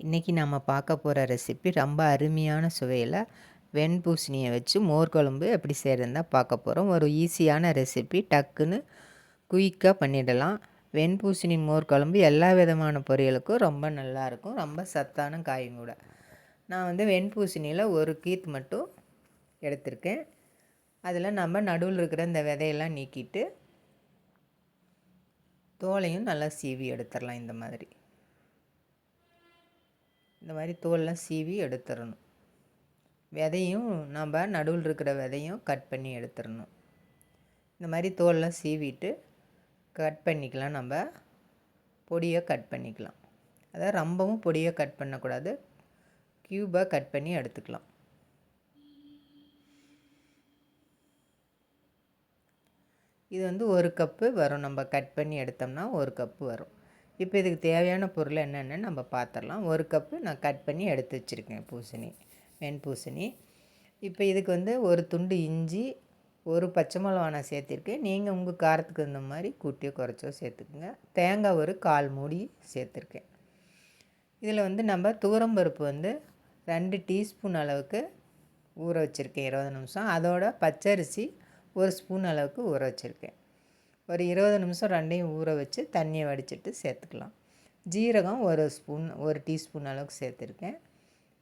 இன்றைக்கி நம்ம பார்க்க போகிற ரெசிபி ரொம்ப அருமையான சுவையில் வெண்பூசணியை வச்சு மோர் குழம்பு எப்படி செய்கிறதுன்னு தான் பார்க்க போகிறோம். ஒரு ஈஸியான ரெசிபி, டக்குன்னு குயிக்காக பண்ணிடலாம். வெண்பூசணி மோர் குழம்பு எல்லா விதமான பொரியலுக்கும் ரொம்ப நல்லாயிருக்கும். ரொம்ப சத்தான காயும் கூட. நான் வந்து வெண்பூசணியில் ஒரு கீத்து மட்டும் எடுத்திருக்கேன். அதில் நம்ம நடுவில் இருக்கிற இந்த விதையெல்லாம் நீக்கிட்டு தோலையும் நல்லா சீவி எடுத்துடலாம். இந்த மாதிரி தோலெலாம் சீவி எடுத்துடணும். விதையும் நம்ம நடுவில் இருக்கிற விதையும் கட் பண்ணி எடுத்துடணும். இந்த மாதிரி தோலெலாம் சீவிட்டு கட் பண்ணிக்கலாம். நம்ம பொடியாக கட் பண்ணிக்கலாம். அதாவது ரொம்பவும் பொடியாக கட் பண்ணக்கூடாது, க்யூபாக கட் பண்ணி எடுத்துக்கலாம். இது வந்து ஒரு கப்பு வரும். நம்ம கட் பண்ணி எடுத்தோம்னா ஒரு கப்பு வரும். இப்போ இதுக்கு தேவையான பொருள் என்னென்னு நம்ம பார்த்துடலாம். ஒரு கப்பு நான் கட் பண்ணி எடுத்து வச்சுருக்கேன் வெண்பூசணி. இப்போ இதுக்கு வந்து ஒரு துண்டு இஞ்சி, ஒரு பச்சை மிளகா நான் சேர்த்துருக்கேன். நீங்கள் உங்கள் காரத்துக்கு இந்த மாதிரி கூட்டியோ குறைச்சோ சேர்த்துக்குங்க. தேங்காய் ஒரு 1/4 மூடி சேர்த்துருக்கேன். இதில் வந்து நம்ம துவரம்பருப்பு வந்து 2 டீஸ்பூன் அளவுக்கு ஊற வச்சுருக்கேன் 20 நிமிஷம். அதோட பச்சரிசி 1 ஸ்பூன் அளவுக்கு ஊற வச்சுருக்கேன். ஒரு 20 நிமிஷம் ரெண்டையும் ஊற வச்சு தண்ணியை வடிச்சிட்டு சேர்த்துக்கலாம். ஜீரகம் 1 டீஸ்பூன் அளவுக்கு சேர்த்துருக்கேன்.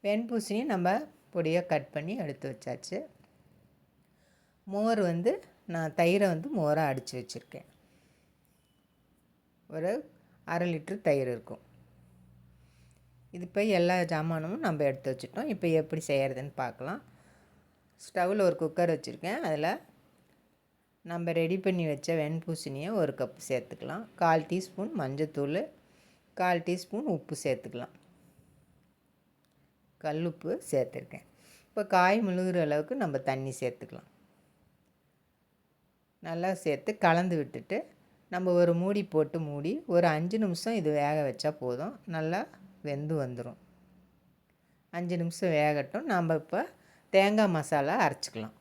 வெண்பூசணி நம்ம பொடியாக கட் பண்ணி எடுத்து வச்சாச்சு. மோர் வந்து நான் தயிரை வந்து மோராக அடித்து வச்சுருக்கேன். ஒரு 1/2 லிட்டர் தயிர் இருக்கும். இது இப்போ எல்லா ஜாமானும் நம்ம எடுத்து வச்சுட்டோம். இப்போ எப்படி செய்கிறதுன்னு பார்க்கலாம். ஸ்டவ்வில் ஒரு குக்கர் வச்சுருக்கேன். அதில் நம்ம ரெடி பண்ணி வச்ச வெண்பூசணியை 1 கப்பு சேர்த்துக்கலாம். 1/4 டீஸ்பூன் மஞ்சத்தூள், 1/4 டீஸ்பூன் உப்பு சேர்த்துக்கலாம். கல்லுப்பு சேர்த்துருக்கேன். இப்போ காய் முழுகிற அளவுக்கு நம்ம தண்ணி சேர்த்துக்கலாம். நல்லா சேர்த்து கலந்து விட்டுட்டு நம்ம ஒரு மூடி போட்டு மூடி ஒரு 5 நிமிஷம் இது வேக வச்சா போதும். நல்லா வெந்து வந்துடும். 5 நிமிஷம் வேகட்டும். நம்ம இப்போ தேங்காய் மசாலா அரைச்சிக்கலாம்.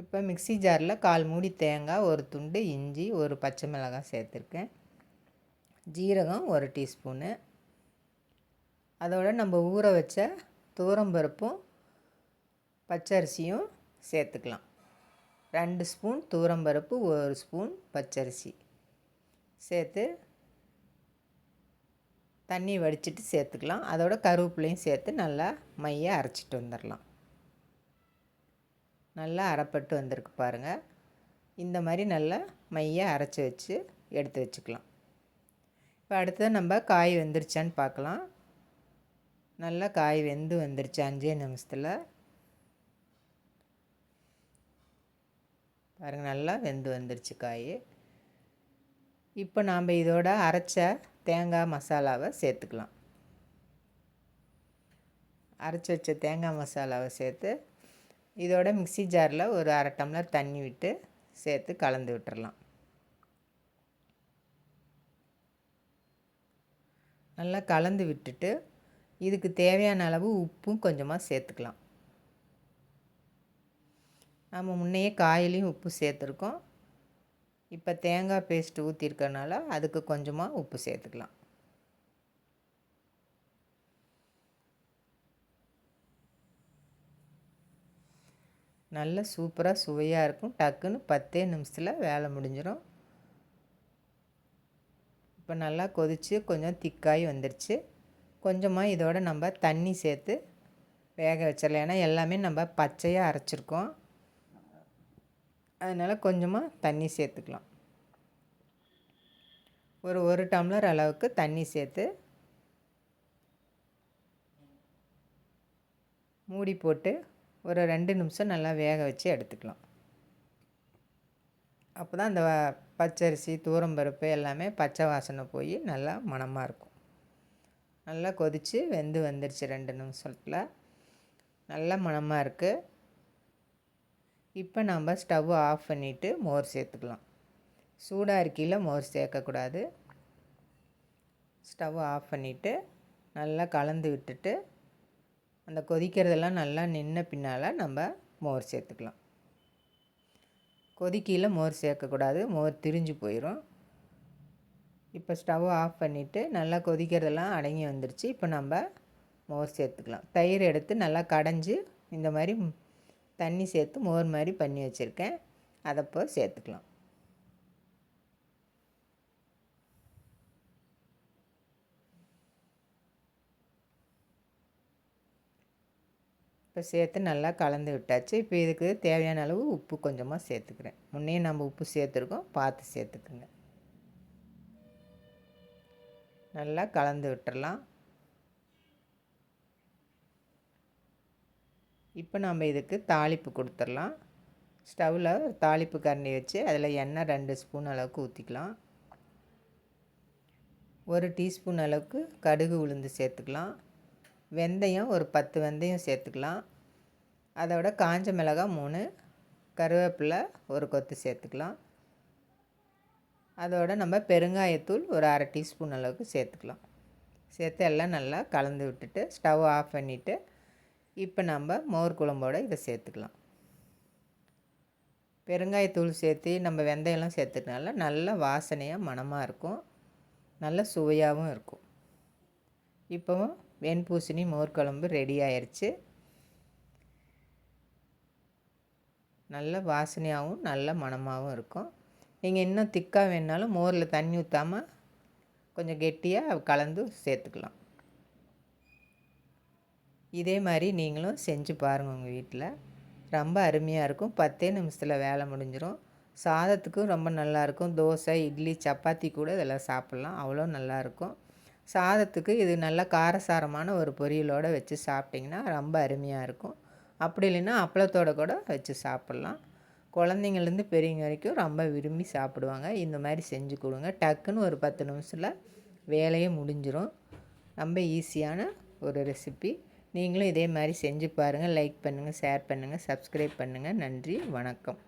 இப்போ மிக்ஸி ஜாரில் 1/4 மூடி தேங்காய், ஒரு துண்டு இஞ்சி, ஒரு பச்சை மிளகாய் சேர்த்துருக்கேன். ஜீரகம் 1 டீஸ்பூனு. அதோடு நம்ம ஊற வச்ச துவரம்பருப்பும் பச்சரிசியும் சேர்த்துக்கலாம். 2 ஸ்பூன் துவரம்பருப்பு, 1 ஸ்பூன் பச்சரிசி சேர்த்து தண்ணி வடிச்சிட்டு சேர்த்துக்கலாம். அதோட கருவேப்பிலையும் சேர்த்து நல்லா மையாக அரைச்சிட்டு வந்துடலாம். நல்லா அரைப்பட்டு வந்திருக்கு பாருங்கள். இந்த மாதிரி நல்லா மையாக அரைச்சி வச்சு எடுத்து வச்சுக்கலாம். இப்போ அடுத்தது நம்ம காய் வெந்துருச்சான்னு பார்க்கலாம். நல்லா காய் வெந்து வந்துருச்சு 5 நிமிஷத்தில். பாருங்கள், நல்லா வெந்து வந்துருச்சு காய். இப்போ நாம் இதோட அரைச்ச தேங்காய் மசாலாவை சேர்த்துக்கலாம். அரைச்சி வச்ச தேங்காய் மசாலாவை சேர்த்து இதோட மிக்ஸி ஜாரில் ஒரு 1/2 டம்ளர் தண்ணி விட்டு சேர்த்து கலந்து விட்டுறலாம். நல்லா கலந்து விட்டுட்டு இதுக்கு தேவையான அளவு உப்பும் கொஞ்சமாக சேர்த்துக்கலாம். நம்ம முன்னையே காயிலையும் உப்பு சேர்த்துருக்கோம். இப்போ தேங்காய் பேஸ்ட்டு ஊற்றிருக்கனால அதுக்கு கொஞ்சமாக உப்பு சேர்த்துக்கலாம். நல்ல சூப்பராக சுவையாக இருக்கும். டக்குன்னு 10 நிமிஷத்தில் வேலை முடிஞ்சிடும். இப்போ நல்லா கொதித்து கொஞ்சம் திக்காய் வந்துருச்சு. கொஞ்சமாக இதோட நம்ம தண்ணி சேர்த்து வேக வச்சிடலாம். ஏன்னா எல்லாமே நம்ம பச்சையாக அரைச்சிருக்கோம். அதனால் கொஞ்சமாக தண்ணி சேர்த்துக்கலாம். ஒரு டம்ளர் அளவுக்கு தண்ணி சேர்த்து மூடி போட்டு ஒரு 2 நிமிஷம் நல்லா வேக வச்சு எடுத்துக்கலாம். அப்போ தான் அந்த பச்சரிசி துவரம்பருப்பு எல்லாமே பச்சை வாசனை போய் நல்லா மணமாக இருக்கும். நல்லா கொதித்து வெந்து வந்துருச்சு 2 நிமிஷத்தில். நல்லா மணமாக இருக்குது. இப்போ நம்ம ஸ்டவ் ஆஃப் பண்ணிவிட்டு மோர் சேர்த்துக்கலாம். சூடாக இருக்கையில் மோர் சேர்க்கக்கூடாது. ஸ்டவ் ஆஃப் பண்ணிவிட்டு நல்லா கலந்து விட்டுட்டு அந்த கொதிக்கிறதெல்லாம் நல்லா நின்ன பின்னால் நம்ம மோர் சேர்த்துக்கலாம். கொதிக்கையில் மோர் சேர்க்கக்கூடாது, மோர் திரிஞ்சு போயிடும். இப்போ ஸ்டவ் ஆஃப் பண்ணிவிட்டு நல்லா கொதிக்கிறதெல்லாம் அடங்கி வந்துடுச்சு. இப்போ நம்ம மோர் சேர்த்துக்கலாம். தயிர் எடுத்து நல்லா கடைஞ்சி இந்த மாதிரி தண்ணி சேர்த்து மோர் மாதிரி பண்ணி வச்சுருக்கேன். அதை இப்போ சேர்த்துக்கலாம். இப்போ சேர்த்து நல்லா கலந்து விட்டாச்சு. இப்போ இதுக்கு தேவையான அளவு உப்பு கொஞ்சமாக சேர்த்துக்கிறேன். முன்னே நம்ம உப்பு சேர்த்துருக்கோம், பார்த்து சேர்த்துக்குங்க. நல்லா கலந்து விட்டுறலாம். இப்போ நம்ம இதுக்கு தாளிப்பு கொடுத்துடலாம். ஸ்டவ்வில் தாளிப்பு கரண்டி வச்சு அதில் எண்ணெய் 2 ஸ்பூன் அளவுக்கு ஊற்றிக்கலாம். 1 டீஸ்பூன் அளவுக்கு கடுகு உளுந்து சேர்த்துக்கலாம். வெந்தயம் ஒரு 10 வெந்தயம் சேர்த்துக்கலாம். அதோட காஞ்ச மிளகாய் 3, கருவேப்பிலை ஒரு கொத்து சேர்த்துக்கலாம். அதோட நம்ம பெருங்காயத்தூள் ஒரு 1/2 டீஸ்பூன் அளவுக்கு சேர்த்துக்கலாம். சேர்த்து எல்லாம் நல்லா கலந்து விட்டுட்டு ஸ்டவ் ஆஃப் பண்ணிவிட்டு இப்போ நம்ம மோர் குழம்போடு இதை சேர்த்துக்கலாம். பெருங்காயத்தூள் சேர்த்து நம்ம வெந்தயம்லாம் சேர்த்துட்டனால நல்ல வாசனையாக மணமாக இருக்கும், நல்ல சுவையாகவும் இருக்கும். இப்போவும் வெண்பூசணி மோர் குழம்பு ரெடி ஆயிடுச்சு. நல்ல வாசனையாகவும் நல்ல மணமாகவும் இருக்கும். நீங்கள் இன்னும் திக்காக வேணுனாலும் மோரில் தண்ணி ஊற்றாமல் கொஞ்சம் கெட்டியாக கலந்து சேர்த்துக்கலாம். இதே மாதிரி நீங்களும் செஞ்சு பாருங்கள் உங்கள் வீட்டில். ரொம்ப அருமையாக இருக்கும். 10 நிமிஷத்தில் வேலை முடிஞ்சிடும். சாதத்துக்கும் ரொம்ப நல்லாயிருக்கும். தோசை, இட்லி, சப்பாத்தி கூட இதெல்லாம் சாப்பிட்லாம். அவ்வளோ நல்லாயிருக்கும். சாதத்துக்கு இது நல்ல காரசாரமான ஒரு பொரியலோடு வச்சு சாப்பிட்டிங்கன்னா ரொம்ப அருமையாக இருக்கும். அப்படி இல்லைன்னா அப்பளத்தோடு கூட வச்சு சாப்பிட்லாம். குழந்தைங்கள்லேருந்து பெரியவங்க வரைக்கும் ரொம்ப விரும்பி சாப்பிடுவாங்க. இந்த மாதிரி செஞ்சு கொடுங்க. டக்குன்னு ஒரு 10 நிமிஷத்தில் வேலையே முடிஞ்சிடும். ரொம்ப ஈஸியான ஒரு ரெசிபி. நீங்களும் இதே மாதிரி செஞ்சு பாருங்கள். லைக் பண்ணுங்கள், ஷேர் பண்ணுங்கள், சப்ஸ்கிரைப் பண்ணுங்கள். நன்றி, வணக்கம்.